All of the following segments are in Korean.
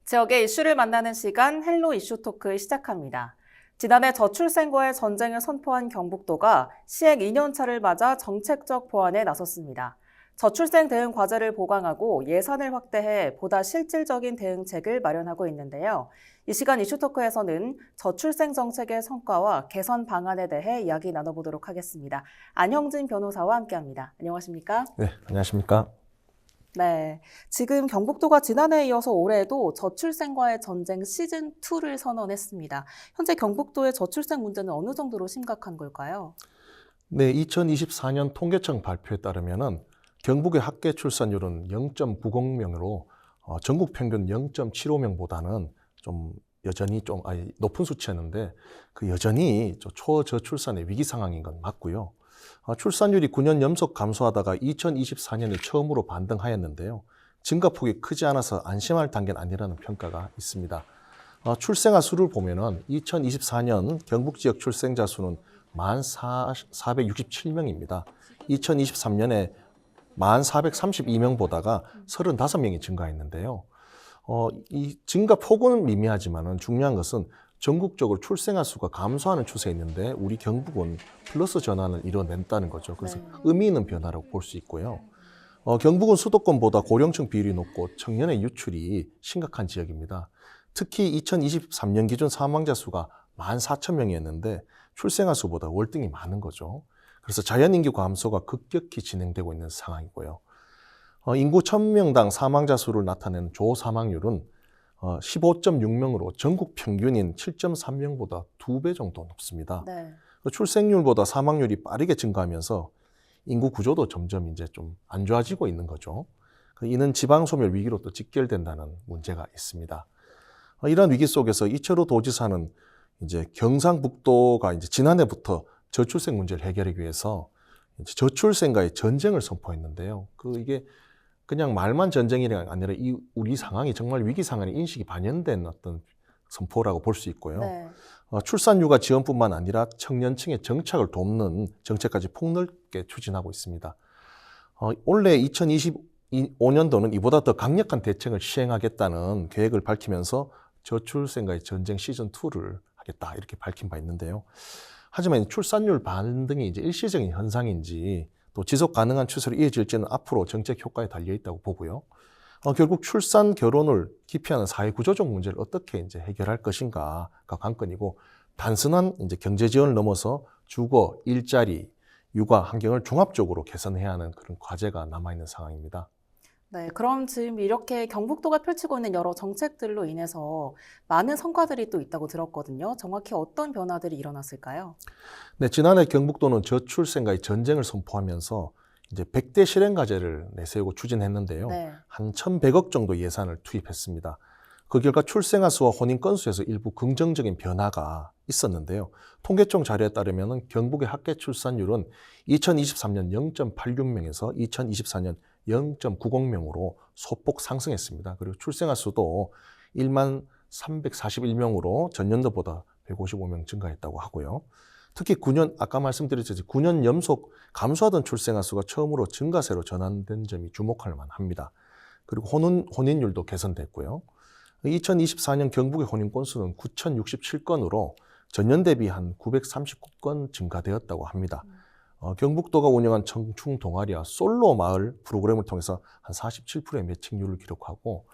지역의 이슈를 만나는 시간 헬로 이슈 토크 시작합니다. 지난해 저출생과의 전쟁을 선포한 경북도가 시행 2년차를 맞아 정책적 보완에 나섰습니다. 저출생 대응 과제를 보강하고 예산을 확대해 보다 실질적인 대응책을 마련하고 있는데요. 이 시간 이슈 토크에서는 저출생 정책의 성과와 개선 방안에 대해 이야기 나눠보도록 하겠습니다. 안형진 변호사와 함께합니다. 안녕하십니까? 네, 안녕하십니까? 네, 지금 경북도가 지난해에 이어서 올해에도 저출생과의 전쟁 시즌2를 선언했습니다. 현재 경북도의 저출생 문제는 어느 정도로 심각한 걸까요? 네, 2024년 통계청 발표에 따르면은 경북의 합계 출산율은 0.90명으로 전국 평균 0.75명보다는 좀 여전히 높은 수치였는데 그 여전히 초저출산의 위기 상황인 건 맞고요. 출산율이 9년 연속 감소하다가 2024년에 처음으로 반등하였는데요. 증가폭이 크지 않아서 안심할 단계는 아니라는 평가가 있습니다. 출생아 수를 보면은 2024년 경북 지역 출생자 수는 14,467명입니다. 2023년에 1432명보다가 35명이 증가했는데요. 이 증가폭은 미미하지만은 중요한 것은 전국적으로 출생아 수가 감소하는 추세에 있는데 우리 경북은 플러스 전환을 이뤄냈다는 거죠. 그래서 의미 있는 변화라고 볼 수 있고요. 경북은 수도권보다 고령층 비율이 높고 청년의 유출이 심각한 지역입니다. 특히 2023년 기준 사망자 수가 14,000명이었는데 출생아 수보다 월등히 많은 거죠. 그래서 자연인구 감소가 급격히 진행되고 있는 상황이고요. 인구 1,000명당 사망자 수를 나타내는 조사망률은 15.6명으로 전국 평균인 7.3명보다 2배 정도 높습니다. 네. 출생률보다 사망률이 빠르게 증가하면서 인구 구조도 점점 이제 좀 안 좋아지고 있는 거죠. 이는 지방소멸 위기로 또 직결된다는 문제가 있습니다. 이런 위기 속에서 이철호 도지사는 이제 경상북도가 이제 지난해부터 저출생 문제를 해결하기 위해서 이제 저출생과의 전쟁을 선포했는데요. 이게 그냥 말만 전쟁이 아니라 우리 상황이 정말 위기 상황에 인식이 반영된 어떤 선포라고 볼 수 있고요. 네. 출산휴가 지원뿐만 아니라 청년층의 정착을 돕는 정책까지 폭넓게 추진하고 있습니다. 올해 2025년도는 이보다 더 강력한 대책을 시행하겠다는 계획을 밝히면서 저출생과의 전쟁 시즌2를 하겠다 이렇게 밝힌 바 있는데요. 하지만 출산율 반등이 이제 일시적인 현상인지 또 지속 가능한 추세로 이어질지는 앞으로 정책 효과에 달려 있다고 보고요. 결국 출산, 결혼을 기피하는 사회 구조적 문제를 어떻게 이제 해결할 것인가가 관건이고 단순한 이제 경제 지원을 넘어서 주거, 일자리, 육아 환경을 종합적으로 개선해야 하는 그런 과제가 남아 있는 상황입니다. 네, 그럼 지금 이렇게 경북도가 펼치고 있는 여러 정책들로 인해서 많은 성과들이 또 있다고 들었거든요. 정확히 어떤 변화들이 일어났을까요? 네, 지난해 경북도는 저출생과의 전쟁을 선포하면서 이제 100대 실행과제를 내세우고 추진했는데요. 네. 한 1,100억 정도 예산을 투입했습니다. 그 결과 출생아 수와 혼인 건수에서 일부 긍정적인 변화가 있었는데요. 통계청 자료에 따르면 경북의 합계 출산율은 2023년 0.86명에서 2024년 0.90명으로 소폭 상승했습니다. 그리고 출생아 수도 1만 341명으로 전년도보다 155명 증가했다고 하고요. 특히 아까 말씀드렸듯이 9년 연속 감소하던 출생아 수가 처음으로 증가세로 전환된 점이 주목할 만합니다. 그리고 혼인율도 개선됐고요. 2024년 경북의 혼인 건수는 9,067건으로 전년 대비 한 939건 증가되었다고 합니다. 경북도가 운영한 청춘 동아리와 솔로 마을 프로그램을 통해서 한 47%의 매칭률을 기록하고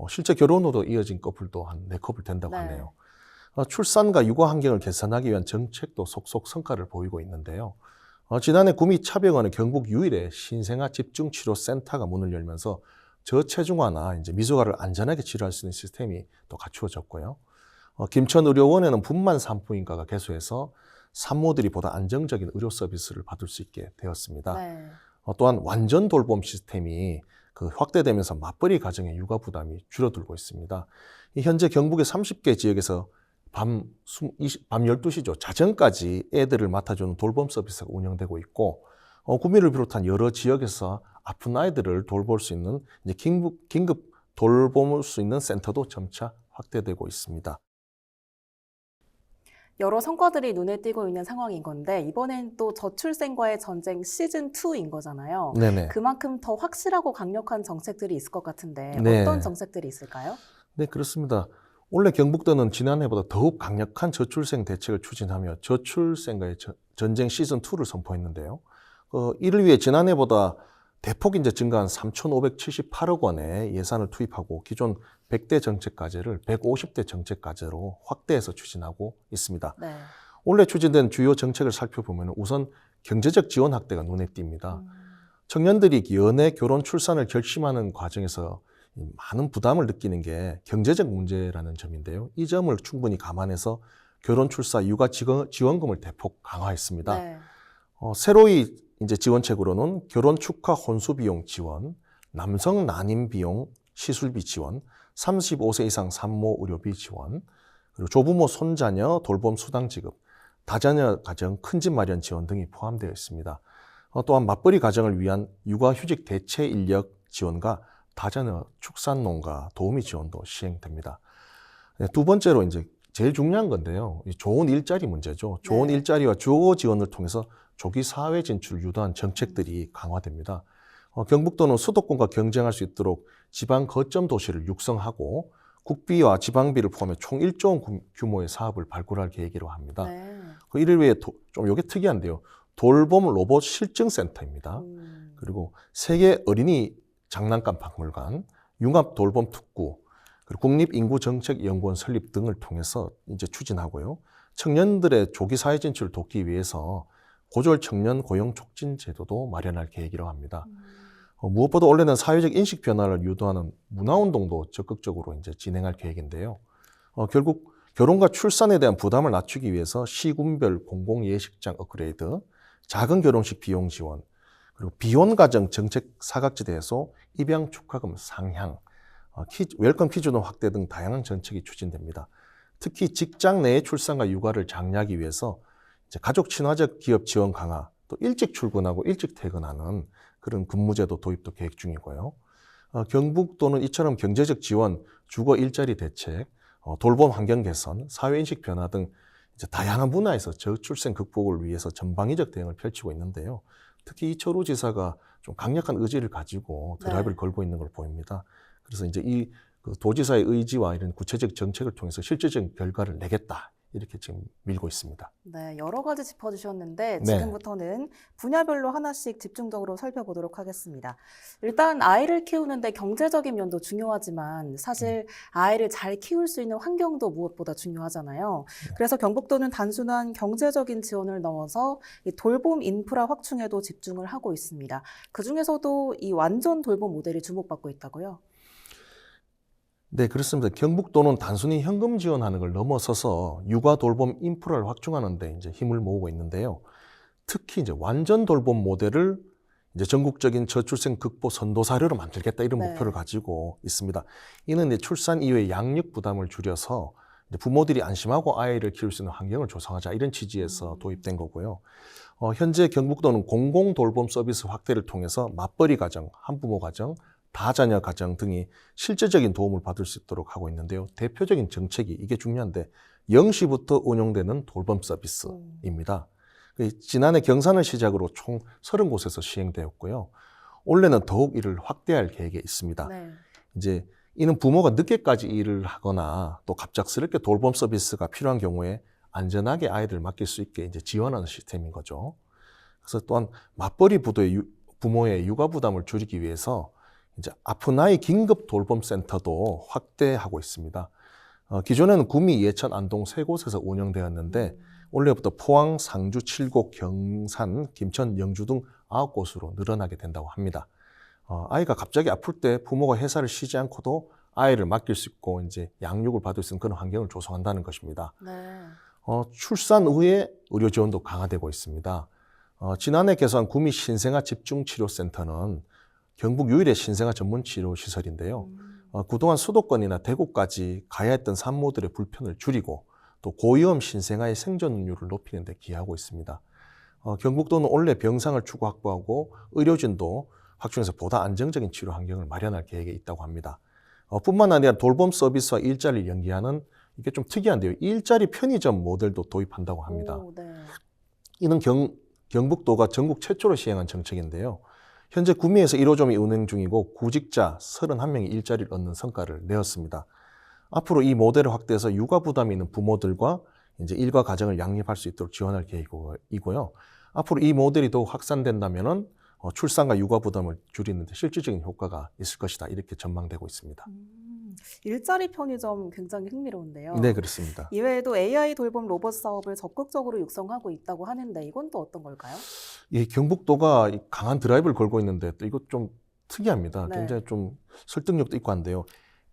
실제 결혼으로 이어진 커플도 한 4커플 된다고 하네요. 출산과 육아 환경을 개선하기 위한 정책도 속속 성과를 보이고 있는데요. 지난해 구미차병원의 경북 유일의 신생아 집중치료센터가 문을 열면서 저체중아나 이제 미소가를 안전하게 치료할 수 있는 시스템이 또 갖추어졌고요. 김천의료원에는 분만 산부인과가 개소해서 산모들이 보다 안정적인 의료 서비스를 받을 수 있게 되었습니다. 네. 또한 완전 돌봄 시스템이 확대되면서 맞벌이 가정의 육아 부담이 줄어들고 있습니다. 현재 경북의 30개 지역에서 밤 12시죠. 자정까지 애들을 맡아주는 돌봄 서비스가 운영되고 있고, 구미를 비롯한 여러 지역에서 아픈 아이들을 돌볼 수 있는 이제 긴급 돌볼 수 있는 센터도 점차 확대되고 있습니다. 여러 성과들이 눈에 띄고 있는 상황인 건데 이번엔 또 저출생과의 전쟁 시즌2인 거잖아요. 네네. 그만큼 더 확실하고 강력한 정책들이 있을 것 같은데 네. 어떤 정책들이 있을까요? 네, 그렇습니다. 원래 경북도는 지난해보다 더욱 강력한 저출생 대책을 추진하며 저출생과의 전쟁 시즌2를 선포했는데요. 이를 위해 지난해보다 대폭 이제 증가한 3,578억 원의 예산을 투입하고 기존 100대 정책과제를 150대 정책과제로 확대해서 추진하고 있습니다. 네. 올해 추진된 주요 정책을 살펴보면 우선 경제적 지원 확대가 눈에 띕니다. 청년들이 연애, 결혼, 출산을 결심하는 과정에서 많은 부담을 느끼는 게 경제적 문제라는 점인데요. 이 점을 충분히 감안해서 결혼, 출산, 육아 지원금을 대폭 강화했습니다. 네. 새로이 이제 지원책으로는 결혼 축하 혼수 비용 지원, 남성 난임 비용 시술비 지원, 35세 이상 산모 의료비 지원, 그리고 조부모 손자녀 돌봄 수당 지급, 다자녀 가정 큰 집 마련 지원 등이 포함되어 있습니다. 또한 맞벌이 가정을 위한 육아휴직 대체 인력 지원과 다자녀 축산 농가 도우미 지원도 시행됩니다. 네, 두 번째로 이제 제일 중요한 건데요. 좋은 일자리 문제죠. 좋은 네. 일자리와 주거 지원을 통해서 조기 사회 진출을 유도한 정책들이 강화됩니다. 경북도는 수도권과 경쟁할 수 있도록 지방 거점 도시를 육성하고 국비와 지방비를 포함해 총 1조 원 규모의 사업을 발굴할 계획이라고 합니다. 네. 이를 위해 좀 이게 특이한데요. 돌봄 로봇 실증센터입니다. 그리고 세계 어린이 장난감 박물관, 융합 돌봄 특구, 그리고 국립인구정책연구원 설립 등을 통해서 이제 추진하고요. 청년들의 조기 사회 진출을 돕기 위해서 고졸 청년 고용 촉진 제도도 마련할 계획이라고 합니다. 무엇보다 올해는 사회적 인식 변화를 유도하는 문화운동도 적극적으로 이제 진행할 계획인데요. 결국 결혼과 출산에 대한 부담을 낮추기 위해서 시군별 공공예식장 업그레이드, 작은 결혼식 비용 지원, 그리고 비혼가정 정책 사각지대에서 입양 축하금 상향, 웰컴 퀴즈노 확대 등 다양한 정책이 추진됩니다. 특히 직장 내의 출산과 육아를 장려하기 위해서 이제 가족 친화적 기업 지원 강화, 또 일찍 출근하고 일찍 퇴근하는 그런 근무제도 도입도 계획 중이고요. 경북도는 이처럼 경제적 지원, 주거 일자리 대책, 돌봄 환경 개선, 사회인식 변화 등 이제 다양한 분야에서 저출생 극복을 위해서 전방위적 대응을 펼치고 있는데요. 특히 이철우 지사가 좀 강력한 의지를 가지고 드라이브를 네. 걸고 있는 걸 보입니다. 그래서 이제 그 도지사의 의지와 이런 구체적 정책을 통해서 실질적인 결과를 내겠다. 이렇게 지금 밀고 있습니다. 네, 여러 가지 짚어주셨는데 네. 지금부터는 분야별로 하나씩 집중적으로 살펴보도록 하겠습니다. 일단 아이를 키우는데 경제적인 면도 중요하지만 사실 아이를 잘 키울 수 있는 환경도 무엇보다 중요하잖아요. 그래서 경북도는 단순한 경제적인 지원을 넘어서 이 돌봄 인프라 확충에도 집중을 하고 있습니다. 그중에서도 이 완전 돌봄 모델이 주목받고 있다고요? 네, 그렇습니다. 경북도는 단순히 현금 지원하는 걸 넘어서서 육아 돌봄 인프라를 확충하는 데 이제 힘을 모으고 있는데요. 특히 이제 완전 돌봄 모델을 이제 전국적인 저출생 극복 선도 사례로 만들겠다 이런 네. 목표를 가지고 있습니다. 이는 이제 출산 이후의 양육 부담을 줄여서 이제 부모들이 안심하고 아이를 키울 수 있는 환경을 조성하자 이런 취지에서 도입된 거고요. 현재 경북도는 공공 돌봄 서비스 확대를 통해서 맞벌이 가정, 한부모 가정, 다자녀 가정 등이 실질적인 도움을 받을 수 있도록 하고 있는데요. 대표적인 정책이 이게 중요한데 0시부터 운영되는 돌봄 서비스입니다. 지난해 경산을 시작으로 총 30곳에서 시행되었고요. 올해는 더욱 이를 확대할 계획에 있습니다. 네. 이제 이는 부모가 늦게까지 일을 하거나 또 갑작스럽게 돌봄 서비스가 필요한 경우에 안전하게 아이들 맡길 수 있게 이제 지원하는 시스템인 거죠. 그래서 또한 맞벌이 부모의 육아 부담을 줄이기 위해서 이제 아픈 아이 긴급 돌봄 센터도 확대하고 있습니다. 기존에는 구미, 예천, 안동 세 곳에서 운영되었는데 올해부터 포항, 상주, 칠곡, 경산, 김천, 영주 등 9곳으로 늘어나게 된다고 합니다. 아이가 갑자기 아플 때 부모가 회사를 쉬지 않고도 아이를 맡길 수 있고 이제 양육을 받을 수 있는 그런 환경을 조성한다는 것입니다. 네. 출산 후에 의료 지원도 강화되고 있습니다. 지난해 개소한 구미 신생아 집중치료센터는 경북 유일의 신생아 전문 치료 시설인데요. 그동안 수도권이나 대구까지 가야 했던 산모들의 불편을 줄이고 또 고위험 신생아의 생존율을 높이는 데 기여하고 있습니다. 경북도는 올해 병상을 추가 확보하고 의료진도 확충해서 보다 안정적인 치료 환경을 마련할 계획에 있다고 합니다. 뿐만 아니라 돌봄 서비스와 일자리를 연계하는 이게 좀 특이한데요. 일자리 편의점 모델도 도입한다고 합니다. 오, 네. 이는 경북도가 전국 최초로 시행한 정책인데요. 현재 구미에서 1호점이 운행 중이고 구직자 31명이 일자리를 얻는 성과를 내었습니다. 앞으로 이 모델을 확대해서 육아 부담이 있는 부모들과 이제 일과 가정을 양립할 수 있도록 지원할 계획이고요. 앞으로 이 모델이 더욱 확산된다면은 출산과 육아 부담을 줄이는 데 실질적인 효과가 있을 것이다. 이렇게 전망되고 있습니다. 일자리 편의점 굉장히 흥미로운데요. 네, 그렇습니다. 이외에도 AI 돌봄 로봇 사업을 적극적으로 육성하고 있다고 하는데 이건 또 어떤 걸까요? 이 경북도가 강한 드라이브를 걸고 있는데 또 이거 좀 특이합니다. 네. 굉장히 좀 설득력도 있고 한데요.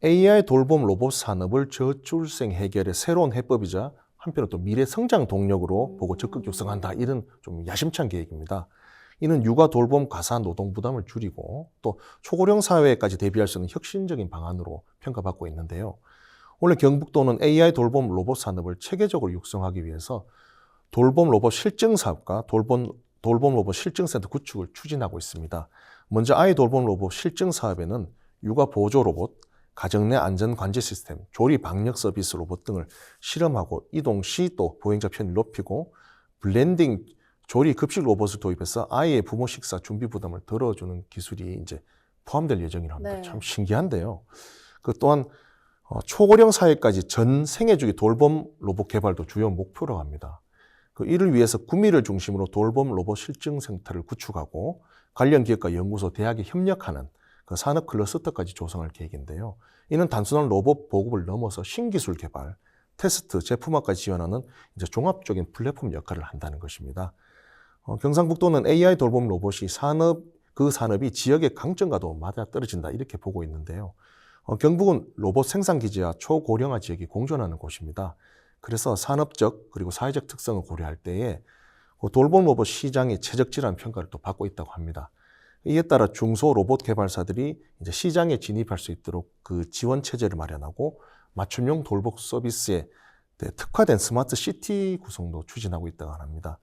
AI 돌봄 로봇 산업을 저출생 해결의 새로운 해법이자 한편으로 또 미래 성장 동력으로 보고 적극 육성한다. 이런 좀 야심찬 계획입니다. 이는 육아 돌봄 가사 노동 부담을 줄이고 또 초고령 사회까지 대비할 수 있는 혁신적인 방안으로 평가받고 있는데요. 원래 경북도는 AI 돌봄 로봇 산업을 체계적으로 육성하기 위해서 돌봄 로봇 실증 사업과 돌봄 로봇 실증센터 구축을 추진하고 있습니다. 먼저 아이 돌봄 로봇 실증 사업에는 육아 보조 로봇, 가정 내 안전 관제 시스템, 조리 방역 서비스 로봇 등을 실험하고 이동 시 또 보행자 편의를 높이고 블렌딩 조리 급식 로봇을 도입해서 아이의 부모 식사 준비 부담을 덜어주는 기술이 이제 포함될 예정이랍니다. 네. 참 신기한데요. 그 또한 초고령 사회까지 전 생애주기 돌봄 로봇 개발도 주요 목표라고 합니다. 이를 위해서 구미를 중심으로 돌봄 로봇 실증센터를 구축하고 관련 기업과 연구소, 대학이 협력하는 산업 클러스터까지 조성할 계획인데요. 이는 단순한 로봇 보급을 넘어서 신기술 개발, 테스트, 제품화까지 지원하는 이제 종합적인 플랫폼 역할을 한다는 것입니다. 경상북도는 AI 돌봄 로봇이 그 산업이 지역의 강점과도 맞아떨어진다 이렇게 보고 있는데요. 경북은 로봇 생산 기지와 초고령화 지역이 공존하는 곳입니다. 그래서 산업적 그리고 사회적 특성을 고려할 때에 돌봄 로봇 시장의 최적지라는 평가를 또 받고 있다고 합니다. 이에 따라 중소 로봇 개발사들이 이제 시장에 진입할 수 있도록 그 지원 체제를 마련하고 맞춤형 돌봄 서비스에 특화된 스마트 시티 구성도 추진하고 있다고 합니다.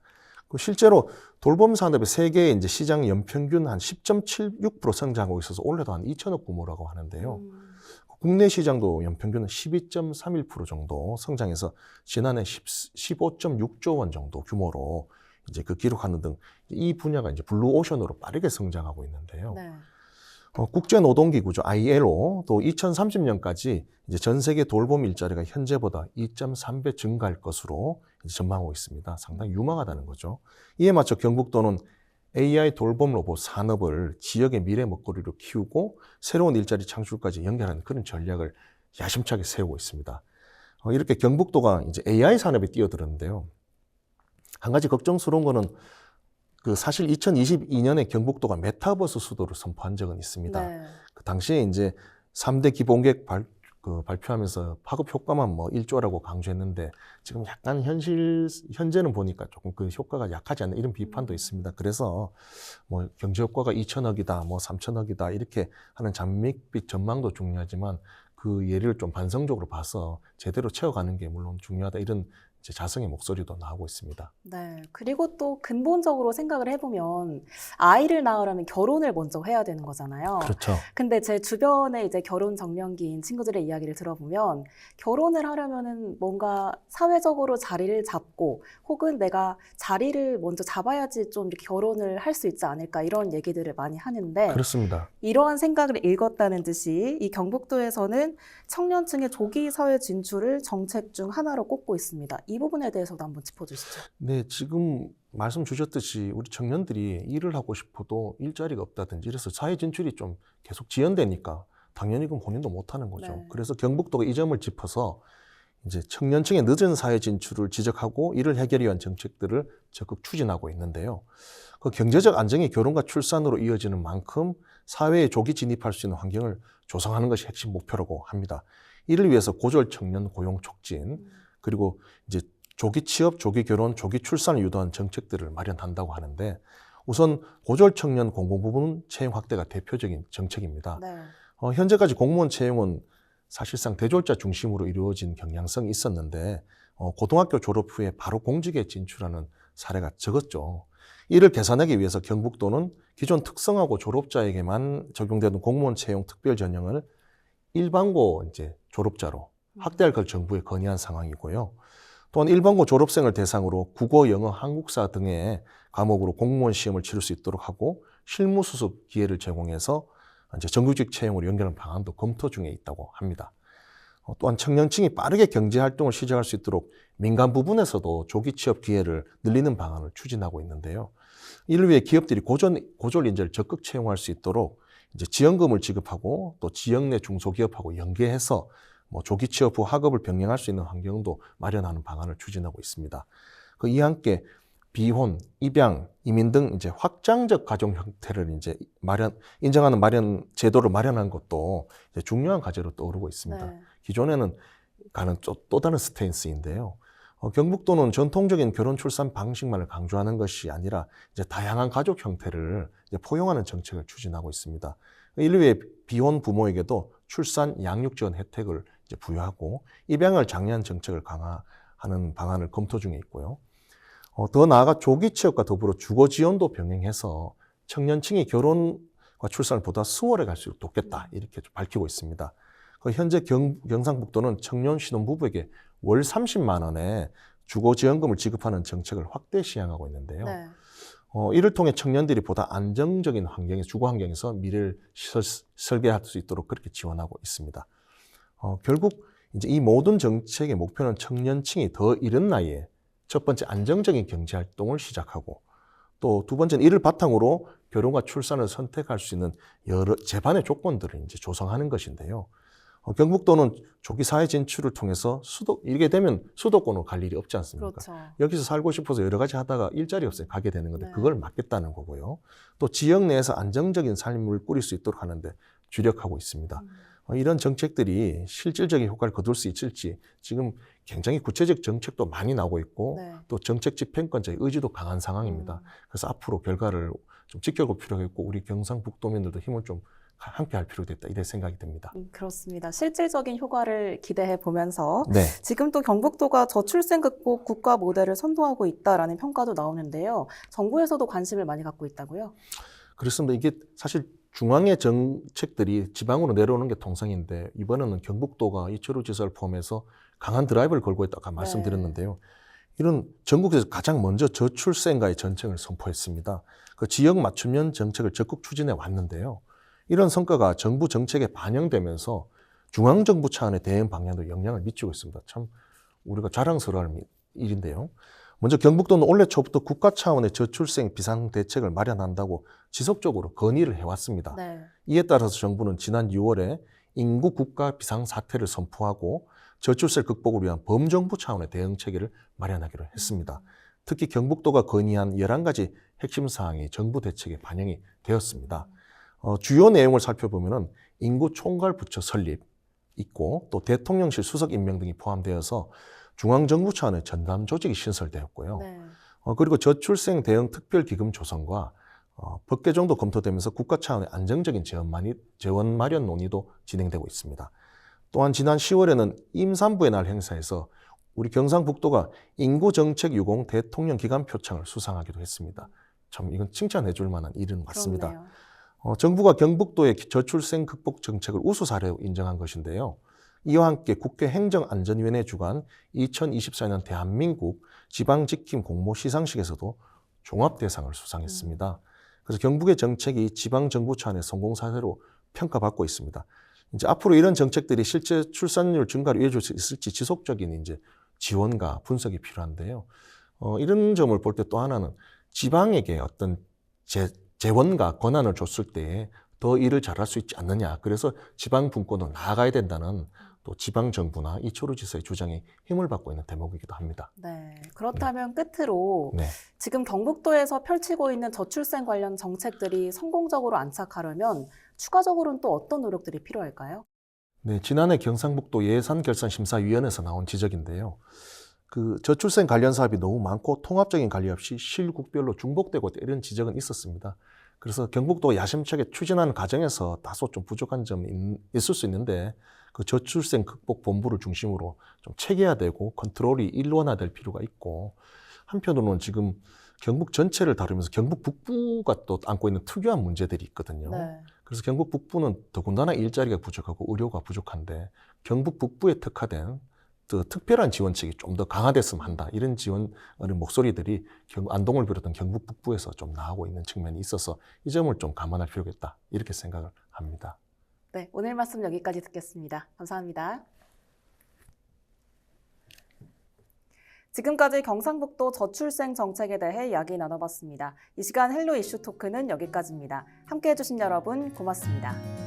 실제로 돌봄 산업의 세계 이제 시장 연평균 한 10.76% 성장하고 있어서 올해도 한 2천억 규모라고 하는데요. 국내 시장도 연평균 12.31% 정도 성장해서 지난해 15.6조 원 정도 규모로 이제 기록하는 등 이 분야가 이제 블루 오션으로 빠르게 성장하고 있는데요. 네. 국제노동기구죠 ILO 또 2030년까지 이제 전 세계 돌봄 일자리가 현재보다 2.3배 증가할 것으로 이제 전망하고 있습니다. 상당히 유망하다는 거죠. 이에 맞춰 경북도는 AI 돌봄 로봇 산업을 지역의 미래 먹거리로 키우고 새로운 일자리 창출까지 연결하는 그런 전략을 야심차게 세우고 있습니다. 이렇게 경북도가 이제 AI 산업에 뛰어들었는데요. 한 가지 걱정스러운 거는 사실 2022년에 경북도가 메타버스 수도를 선포한 적은 있습니다. 네. 그 당시에 이제 3대 기본계획 발표하면서 파급 효과만 1조라고 강조했는데 지금 약간 현재는 보니까 조금 그 효과가 약하지 않나 이런 비판도 있습니다. 그래서 경제 효과가 2천억이다, 3천억이다 이렇게 하는 장밋빛 전망도 중요하지만 그 예를 좀 반성적으로 봐서 제대로 채워가는 게 물론 중요하다 이런 이제 자성의 목소리도 나오고 있습니다. 네. 그리고 또 근본적으로 생각을 해보면 아이를 낳으려면 결혼을 먼저 해야 되는 거잖아요. 그렇죠. 근데 제 주변에 이제 결혼 정년기인 친구들의 이야기를 들어보면 결혼을 하려면은 뭔가 사회적으로 자리를 잡고 혹은 내가 자리를 먼저 잡아야지 좀 이렇게 결혼을 할 수 있지 않을까 이런 얘기들을 많이 하는데 그렇습니다. 이러한 생각을 읽었다는 듯이 이 경북도에서는 청년층의 조기 사회 진출을 정책 중 하나로 꼽고 있습니다. 이 부분에 대해서도 한번 짚어주시죠. 네, 지금 말씀 주셨듯이 우리 청년들이 일을 하고 싶어도 일자리가 없다든지 이래서 사회 진출이 좀 계속 지연되니까 당연히 그럼 혼인도 못하는 거죠. 네. 그래서 경북도가 이 점을 짚어서 이제 청년층의 늦은 사회 진출을 지적하고 이를 해결 위한 정책들을 적극 추진하고 있는데요. 그 경제적 안정이 결혼과 출산으로 이어지는 만큼 사회에 조기 진입할 수 있는 환경을 조성하는 것이 핵심 목표라고 합니다. 이를 위해서 고졸 청년 고용 촉진 그리고 이제 조기 취업, 조기 결혼, 조기 출산을 유도한 정책들을 마련한다고 하는데 우선 고졸 청년 공공부문 채용 확대가 대표적인 정책입니다. 네. 현재까지 공무원 채용은 사실상 대졸자 중심으로 이루어진 경향성이 있었는데 고등학교 졸업 후에 바로 공직에 진출하는 사례가 적었죠. 이를 개선하기 위해서 경북도는 기존 특성화고 졸업자에게만 적용되는 공무원 채용 특별 전형을 일반고 이제 졸업자로 확대할 걸 정부에 건의한 상황이고요. 또한 일반고 졸업생을 대상으로 국어, 영어, 한국사 등의 과목으로 공무원 시험을 치를 수 있도록 하고 실무 수습 기회를 제공해서 이제 정규직 채용으로 연결하는 방안도 검토 중에 있다고 합니다. 또한 청년층이 빠르게 경제활동을 시작할 수 있도록 민간 부분에서도 조기 취업 기회를 늘리는 방안을 추진하고 있는데요. 이를 위해 기업들이 고졸 인재를 적극 채용할 수 있도록 이제 지원금을 지급하고 또 지역 내 중소기업하고 연계해서 조기 취업 후 학업을 병행할 수 있는 환경도 마련하는 방안을 추진하고 있습니다. 이와 함께 비혼, 입양, 이민 등 이제 확장적 가정 형태를 이제 인정하는 제도를 마련한 것도 이제 중요한 과제로 떠오르고 있습니다. 네. 기존에는 가는 또 다른 스탠스인데요. 경북도는 전통적인 결혼 출산 방식만을 강조하는 것이 아니라 이제 다양한 가족 형태를 이제 포용하는 정책을 추진하고 있습니다. 이를 위해 비혼 부모에게도 출산 양육 지원 혜택을 이제 부여하고 입양을 장려한 정책을 강화하는 방안을 검토 중에 있고요. 더 나아가 조기 취업과 더불어 주거 지원도 병행해서 청년층이 결혼과 출산을 보다 수월해 갈 수 있도록 돕겠다 이렇게 밝히고 있습니다. 현재 경상북도는 청년 신혼부부에게 월 30만 원의 주거지원금을 지급하는 정책을 확대 시행하고 있는데요. 네. 이를 통해 청년들이 보다 안정적인 주거 환경에서 미래를 설계할 수 있도록 그렇게 지원하고 있습니다. 결국 이제 이 모든 정책의 목표는 청년층이 더 이른 나이에 첫 번째 안정적인 경제활동을 시작하고 또 두 번째는 이를 바탕으로 결혼과 출산을 선택할 수 있는 여러 제반의 조건들을 이제 조성하는 것인데요. 경북도는 조기 사회 진출을 통해서 이게 되면 수도권으로 갈 일이 없지 않습니까? 그렇죠. 여기서 살고 싶어서 여러 가지 하다가 일자리 없어요. 가게 되는 건데 네. 그걸 막겠다는 거고요. 또 지역 내에서 안정적인 삶을 꾸릴 수 있도록 하는데 주력하고 있습니다. 이런 정책들이 실질적인 효과를 거둘 수 있을지 지금 굉장히 구체적 정책도 많이 나오고 있고 네. 또 정책 집행권자의 의지도 강한 상황입니다. 그래서 앞으로 결과를 좀 지켜볼 필요가 있고 우리 경상북도민들도 힘을 좀 함께 할 필요가 있다 이런 생각이 듭니다. 그렇습니다. 실질적인 효과를 기대해 보면서 네. 지금 또 경북도가 저출생 극복 국가 모델을 선도하고 있다라는 평가도 나오는데요. 정부에서도 관심을 많이 갖고 있다고요? 그렇습니다. 이게 사실 중앙의 정책들이 지방으로 내려오는 게 통상인데 이번에는 경북도가 이철우 지사를 포함해서 강한 드라이브를 걸고 있다고 말씀드렸는데요. 이런 전국에서 가장 먼저 저출생과의 전쟁을 선포했습니다. 그 지역 맞춤형 정책을 적극 추진해 왔는데요. 이런 성과가 정부 정책에 반영되면서 중앙정부 차원의 대응 방향도 영향을 미치고 있습니다. 참 우리가 자랑스러워할 일인데요. 먼저 경북도는 올해 초부터 국가 차원의 저출생 비상대책을 마련한다고 지속적으로 건의를 해왔습니다. 네. 이에 따라서 정부는 지난 6월에 인구 국가 비상사태를 선포하고 저출생 극복을 위한 범정부 차원의 대응 체계를 마련하기로 했습니다. 특히 경북도가 건의한 11가지 핵심 사항이 정부 대책에 반영이 되었습니다. 주요 내용을 살펴보면 인구 총괄부처 설립 있고 또 대통령실 수석 임명 등이 포함되어서 중앙정부 차원의 전담 조직이 신설되었고요. 네. 그리고 저출생 대응 특별기금 조성과 법 개정도 검토되면서 국가 차원의 안정적인 재원 마련 논의도 진행되고 있습니다. 또한 지난 10월에는 임산부의 날 행사에서 우리 경상북도가 인구정책 유공 대통령 기관 표창을 수상하기도 했습니다. 참 이건 칭찬해 줄 만한 일은 맞습니다. 그렇네요. 정부가 경북도의 저출생 극복 정책을 우수 사례로 인정한 것인데요. 이와 함께 국회 행정안전위원회 주관 2024년 대한민국 지방지킴 공모 시상식에서도 종합대상을 수상했습니다. 그래서 경북의 정책이 지방정부 차원의 성공 사례로 평가받고 있습니다. 이제 앞으로 이런 정책들이 실제 출산율 증가를 이어줄 수 있을지 지속적인 이제 지원과 분석이 필요한데요. 이런 점을 볼 때 또 하나는 지방에게 어떤 재원과 권한을 줬을 때 더 일을 잘할 수 있지 않느냐. 그래서 지방 분권으로 나아가야 된다는 또 지방 정부나 이철우 지사의 주장에 힘을 받고 있는 대목이기도 합니다. 네. 그렇다면 끝으로 네. 지금 경북도에서 펼치고 있는 저출생 관련 정책들이 성공적으로 안착하려면 추가적으로는 또 어떤 노력들이 필요할까요? 네, 지난해 경상북도 예산결산심사위원회에서 나온 지적인데요. 그 저출생 관련 사업이 너무 많고 통합적인 관리 없이 실국별로 중복되고 이런 지적은 있었습니다. 그래서 경북도가 야심차게 추진하는 과정에서 다소 좀 부족한 점이 있을 수 있는데 그 저출생 극복 본부를 중심으로 좀 체계화되고 컨트롤이 일원화될 필요가 있고 한편으로는 지금 경북 전체를 다루면서 경북 북부가 또 안고 있는 특유한 문제들이 있거든요. 네. 그래서 경북 북부는 더군다나 일자리가 부족하고 의료가 부족한데 경북 북부에 특화된 특별한 지원책이 좀 더 강화됐으면 한다. 이런 지원 목소리들이 안동을 비롯한 경북 북부에서 좀 나오고 있는 측면이 있어서 이 점을 좀 감안할 필요가 있다. 이렇게 생각을 합니다. 네. 오늘 말씀 여기까지 듣겠습니다. 감사합니다. 지금까지 경상북도 저출생 정책에 대해 이야기 나눠봤습니다. 이 시간 헬로 이슈 토크는 여기까지입니다. 함께해 주신 여러분 고맙습니다.